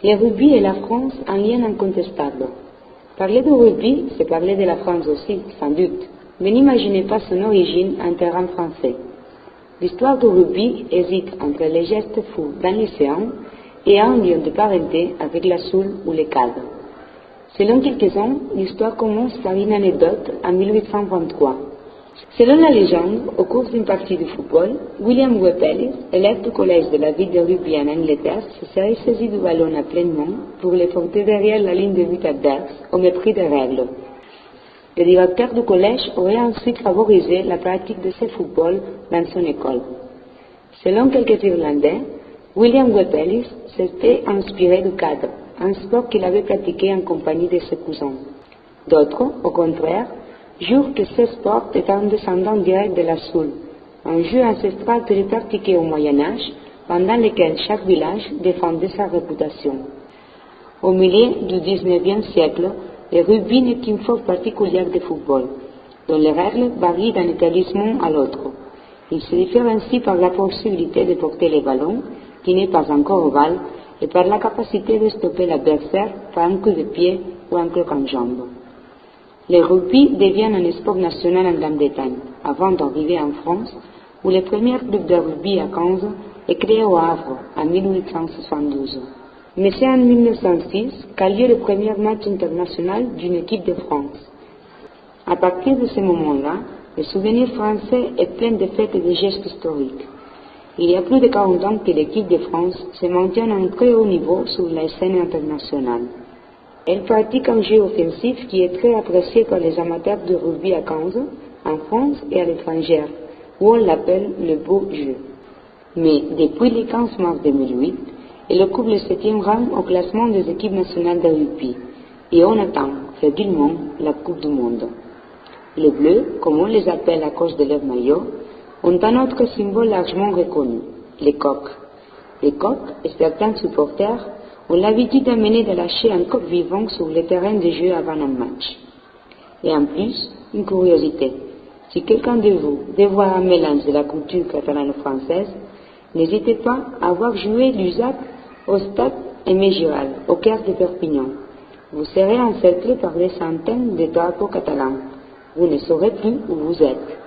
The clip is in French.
Le rugby et la France ont un lien incontestable. Parler de rugby, c'est parler de la France aussi, sans doute, mais n'imaginez pas son origine en terrain français. L'histoire du rugby hésite entre les gestes fous dans l'océan et un lien de parenté avec la soule ou les cadres. Selon quelques-uns, l'histoire commence par une anecdote en 1823. Selon la légende, au cours d'une partie de football, William Webb Ellis, élève du collège de la ville de Rugby en Angleterre, se serait saisi du ballon à pleine main pour le porter derrière la ligne de but adverse, au mépris des règles. Le directeur du collège aurait ensuite favorisé la pratique de ce football dans son école. Selon quelques Irlandais, William Webb Ellis s'était inspiré du cadre, un sport qu'il avait pratiqué en compagnie de ses cousins. D'autres, au contraire, jurent que ce sport est un descendant direct de la soule, un jeu ancestral que pratiqué au Moyen-Âge, pendant lequel chaque village défendait sa réputation. Au milieu du XIXe siècle, le rugby n'est qu'une forme particulière de football, dont les règles varient d'un établissement à l'autre. Il se différencie par la possibilité de porter le ballon, qui n'est pas encore ovale, et par la capacité de stopper l'adversaire par un coup de pied ou un croc en jambe. Le rugby devient un sport national en Grande-Bretagne, avant d'arriver en France, où le premier club de rugby à 15 est créé au Havre en 1872. Mais c'est en 1906 qu'a lieu le premier match international d'une équipe de France. À partir de ce moment-là, le souvenir français est plein de fêtes et de gestes historiques. Il y a plus de 40 ans que l'équipe de France se maintient à un très haut niveau sur la scène internationale. Elle pratique un jeu offensif qui est très apprécié par les amateurs de rugby à 15 en France et à l'étranger, où on l'appelle le beau jeu. Mais depuis le 15 mars 2008, elle occupe le 7e rang au classement des équipes nationales de rugby et on attend fébrilement la Coupe du Monde. Les Bleus, comme on les appelle à cause de leur maillot, ont un autre symbole largement reconnu, les coqs. Les coqs et certains supporters ont l'habitude d'amener de lâcher un coq vivant sur le terrain de jeu avant un match. Et en plus, une curiosité. Si quelqu'un de vous veut voir un mélange de la culture catalano-française, n'hésitez pas à voir jouer l'USAP au stade Aimé Giral, au cœur de Perpignan. Vous serez encerclé par des centaines de drapeaux catalans. Vous ne saurez plus où vous êtes.